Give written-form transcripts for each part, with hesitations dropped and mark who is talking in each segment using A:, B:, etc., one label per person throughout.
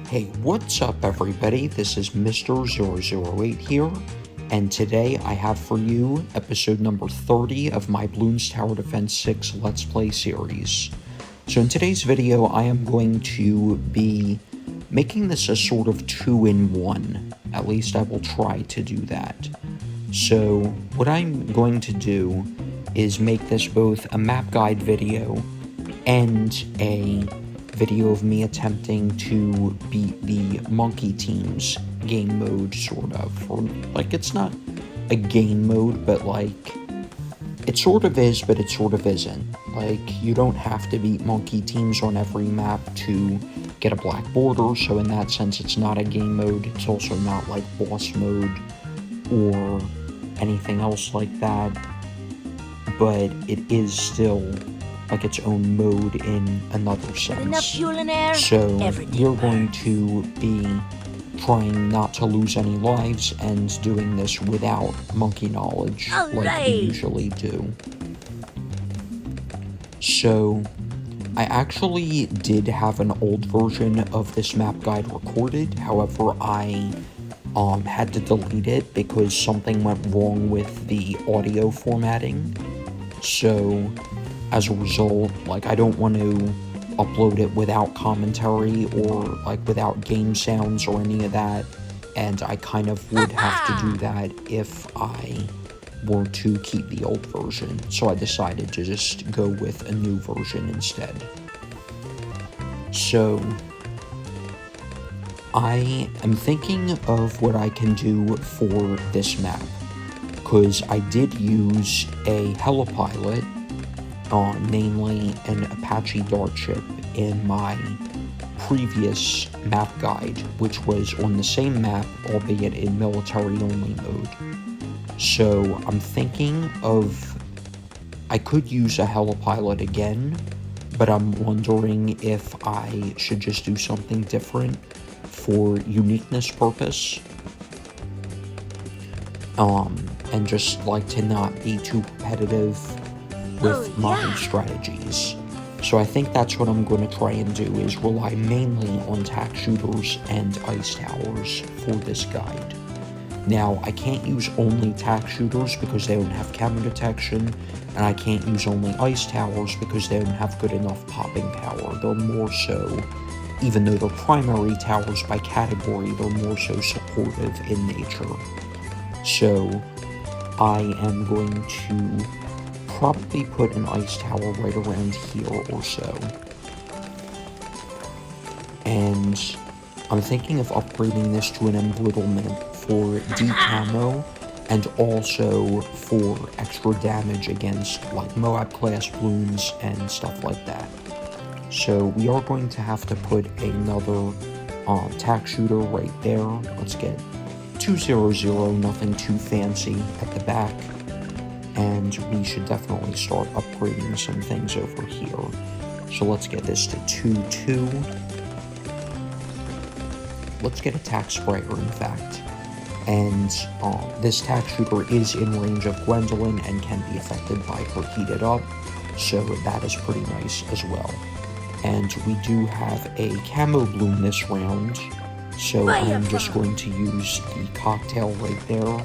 A: Hey, what's up everybody? This is Mr. 008 here, and today I have for you episode number 30 of my Bloons Tower Defense 6 Let's Play series. So in today's video, I am going to be making this a sort of 2-in-1. At least I will try to do that. So what I'm going to do is make this both a map guide video and a video of me attempting to beat the monkey team's game mode, sort of. Or, like, it's not a game mode, but, like, it sort of is, but it sort of isn't. Like, you don't have to beat monkey teams on every map to get a black border, so in that sense, it's not a game mode. It's also not, like, boss mode or anything else like that, but it is still like its own mode in another sense. So we're going to be trying not to lose any lives and doing this without monkey knowledge like we usually do. So I actually did have an old version of this map guide recorded, however I had to delete it because something went wrong with the audio formatting. So as a result, like, I don't want to upload it without commentary or, like, without game sounds or any of that, and I kind of would have to do that if I were to keep the old version, so I decided to just go with a new version instead. So I am thinking of what I can do for this map, because I did use a Heli Pilot, namely an Apache Dart ship, in my previous map guide, which was on the same map, albeit in military-only mode. So I'm thinking of, I could use a Heli Pilot again, but I'm wondering if I should just do something different for uniqueness purpose, and just like to not be too competitive with my strategies. So I think that's what I'm going to try and do, is rely mainly on Tack Shooters and Ice Towers for this guide. Now, I can't use only Tack Shooters because they don't have camera detection, and I can't use only Ice Towers because they don't have good enough popping power. They're more so, even though they're primary towers by category, they're more so supportive in nature. So I am going to probably put an ice tower right around here or so. And I'm thinking of upgrading this to an embrittlement for decamo and also for extra damage against, like, Moab class Bloons and stuff like that. So we are going to have to put another tack shooter right there. Let's get 200, nothing too fancy at the back. And we should definitely start upgrading some things over here. So let's get this to 2-2. Let's get a tack sprayer, in fact. And this tack shooter is in range of Gwendolyn and can be affected by her heated up, so that is pretty nice as well. And we do have a camo bloom this round, so I am just going to use the cocktail right there,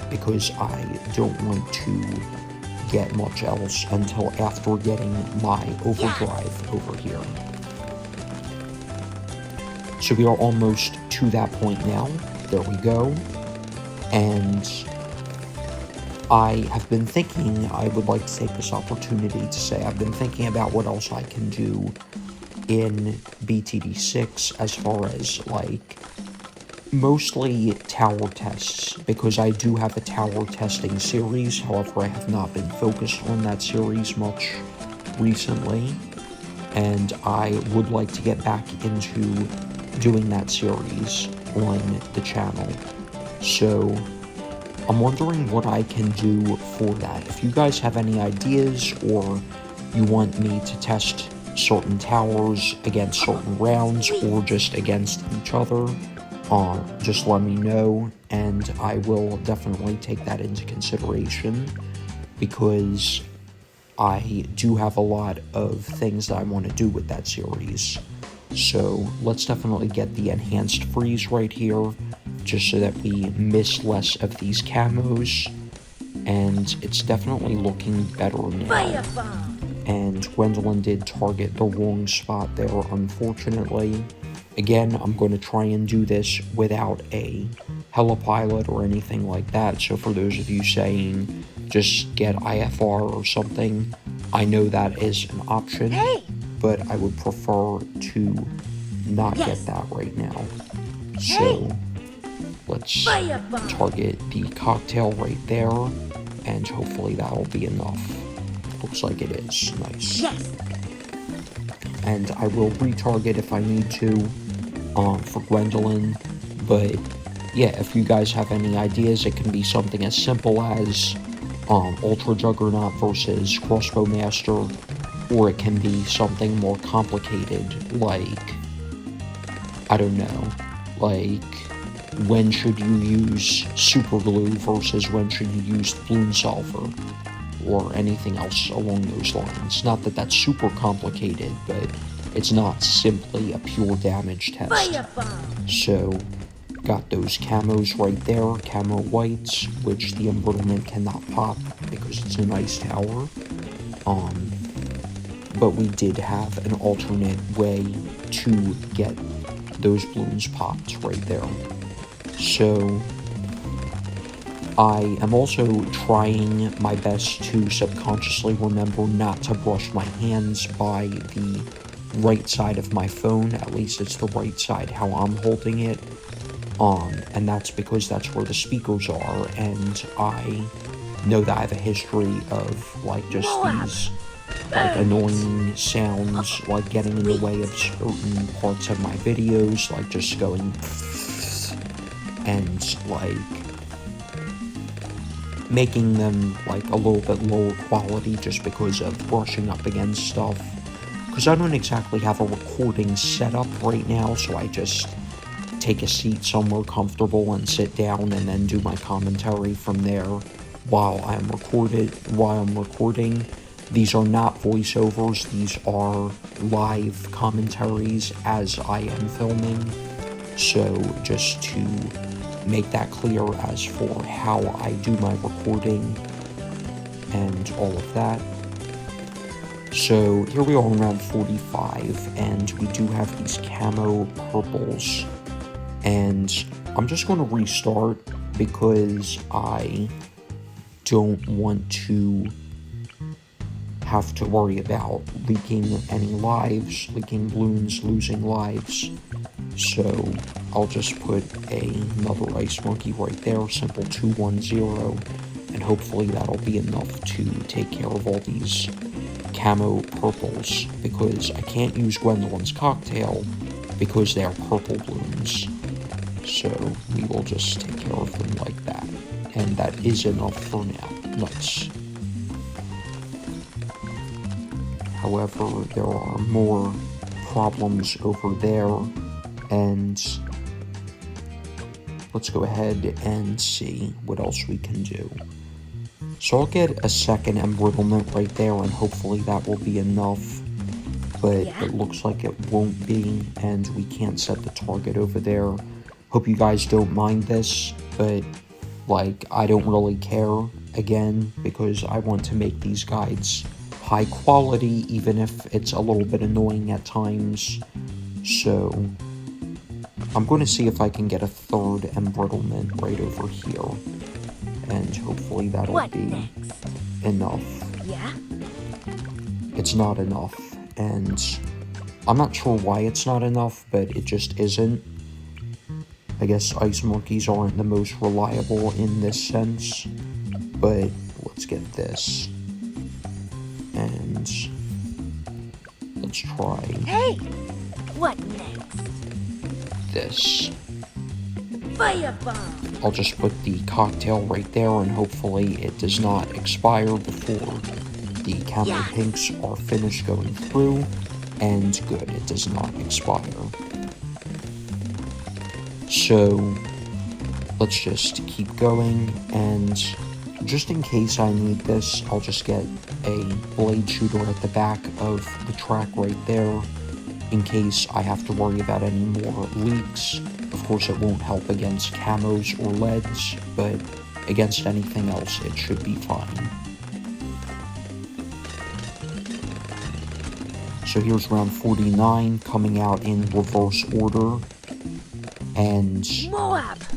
A: because I don't want to get much else until after getting my overdrive over here. So we are almost to that point now. There we go. And I have been thinking, I would like to take this opportunity to say I've been thinking about what else I can do in BTD6 as far as, like, mostly tower tests, because I do have a tower testing series. However, I have not been focused on that series much recently, and I would like to get back into doing that series on the channel. So I'm wondering what I can do for that. If you guys have any ideas, or you want me to test certain towers against certain rounds, or just against each other, just let me know, and I will definitely take that into consideration, because I do have a lot of things that I want to do with that series. So let's definitely get the enhanced freeze right here, just so that we miss less of these camos. And it's definitely looking better now. And Gwendolyn did target the wrong spot there, unfortunately. Again, I'm going to try and do this without a Heli Pilot or anything like that, so for those of you saying just get IFR or something, I know that is an option, but I would prefer to not get that right now. So let's target the cocktail right there, and hopefully that'll be enough. Looks like it is. Nice. And I will retarget if I need to for Gwendolyn, but yeah, if you guys have any ideas, it can be something as simple as Ultra Juggernaut versus Crossbow Master, or it can be something more complicated, like, I don't know, like, when should you use Super Glue versus when should you use Bloon Solver, or anything else along those lines. Not that that's super complicated, but it's not simply a pure damage test. So, got those camos right there, camo whites, which the embrittlement cannot pop because it's an ice tower. But we did have an alternate way to get those balloons popped right there. So, I am also trying my best to subconsciously remember not to brush my hands by the right side of my phone. At least it's the right side how I'm holding it. And that's because that's where the speakers are, and I know that I have a history of, like, just these, like, annoying sounds, like, getting in the way of certain parts of my videos, like, just going, and, like, making them, like, a little bit lower quality just because of brushing up against stuff. Because I don't exactly have a recording set up right now, so I just take a seat somewhere comfortable and sit down and then do my commentary from there while I'm recording. These are not voiceovers, these are live commentaries as I am filming. So just to make that clear as for how I do my recording and all of that. So here we are on round 45, and we do have these camo purples, and I'm just going to restart because I don't want to have to worry about leaking any lives, leaking balloons, losing lives. So I'll just put another ice monkey right there, simple 210, and hopefully that'll be enough to take care of all these camo purples, because I can't use Gwendolyn's cocktail because they are purple balloons. So we will just take care of them like that, and that is enough for now. Nice. However, there are more problems over there, and let's go ahead and see what else we can do. So I'll get a second embrittlement right there, and hopefully that will be enough, but it looks like it won't be, and we can't set the target over there. Hope you guys don't mind this, but, like, I don't really care, again, because I want to make these guides high quality, even if it's a little bit annoying at times. So I'm going to see if I can get a third embrittlement right over here, and hopefully that'll be enough. It's not enough, and I'm not sure why it's not enough, but it just isn't. I guess ice monkeys aren't the most reliable in this sense, but let's get this. And let's try
B: What next?
A: this.
B: Firebomb!
A: I'll just put the cocktail right there, and hopefully it does not expire before the camo pinks are finished going through. And good, it does not expire. So let's just keep going, and just in case I need this, I'll just get a blade shooter at the back of the track right there, in case I have to worry about any more leaks. Of course, it won't help against camos or leads, but against anything else, it should be fine. So here's round 49 coming out in reverse order, and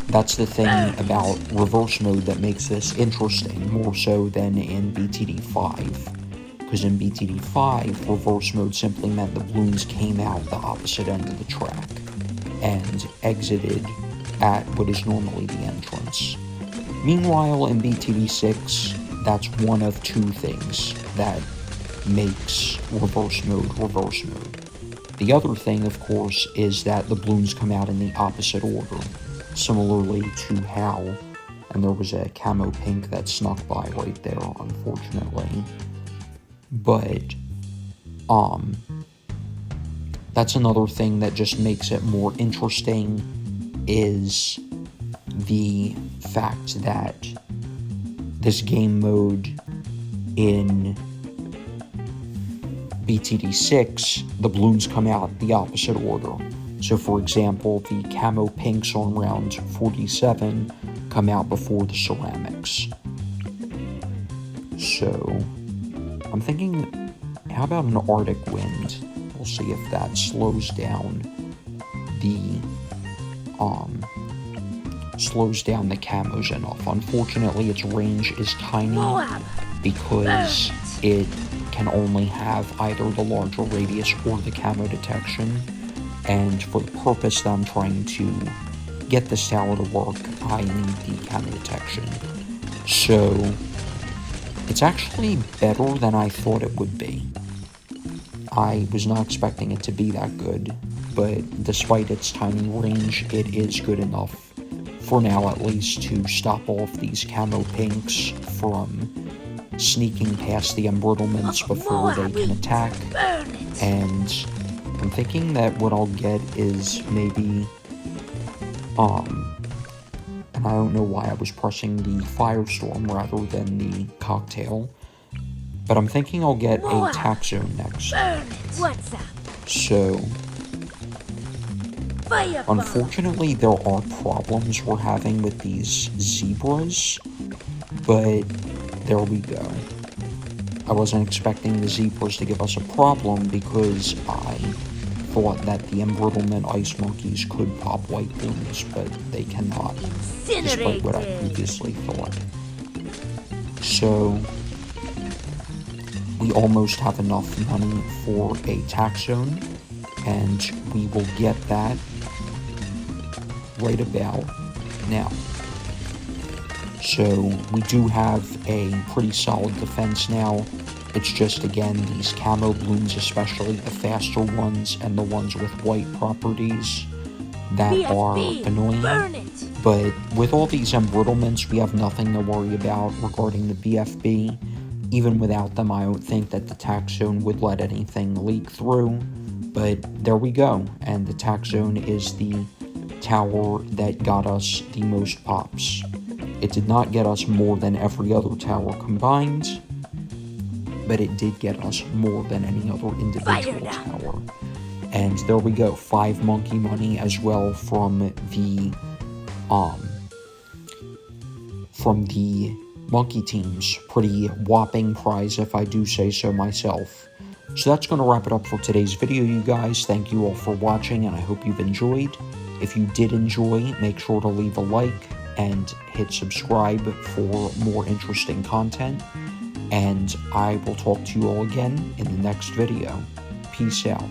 A: that's the thing about reverse mode that makes this interesting, more so than in BTD 5. Because in BTD 5, reverse mode simply meant the balloons came out the opposite end of the track and exited at what is normally the entrance. Meanwhile, in BTD 6, that's one of two things that makes reverse mode reverse mode. The other thing, of course, is that the balloons come out in the opposite order, similarly to how, and there was a camo pink that snuck by right there, unfortunately. But, that's another thing that just makes it more interesting, is the fact that this game mode in BTD 6, the balloons come out the opposite order. So for example, the camo pinks on round 47 come out before the ceramics. So I'm thinking, how about an Arctic wind? We'll see if that slows down the camos enough. Unfortunately, its range is tiny because it can only have either the larger radius or the camo detection, and for the purpose that I'm trying to get this tower to work, I need the camo detection. So it's actually better than I thought it would be. I was not expecting it to be that good, but despite its tiny range, it is good enough, for now at least, to stop off these camo pinks from sneaking past the embrittlements before they can attack. And I'm thinking that what I'll get is maybe, and I don't know why I was pressing the Firestorm rather than the Cocktail, but I'm thinking I'll get a Tack Zone next.
B: What's up?
A: So, unfortunately, there are problems we're having with these zebras, but there we go. I wasn't expecting the zebras to give us a problem because I thought that the embrittlement ice monkeys could pop white balloons, but they cannot, despite what I previously thought. So, we almost have enough money for a Tack Zone, and we will get that right about now. So we do have a pretty solid defense now. It's just, again, these camo balloons, especially the faster ones and the ones with white properties, that are annoying. But with all these embrittlements, we have nothing to worry about regarding the BFB. Even without them, I don't think that the Tack Zone would let anything leak through. But there we go, and the Tack Zone is the tower that got us the most pops. It did not get us more than every other tower combined, but it did get us more than any other individual tower. And there we go, 5 monkey money as well from the monkey teams. Pretty whopping prize, if I do say so myself. So that's going to wrap it up for today's video, you guys. Thank you all for watching, and I hope you've enjoyed. If you did enjoy, make sure to leave a like and hit subscribe for more interesting content. And I will talk to you all again in the next video. Peace out.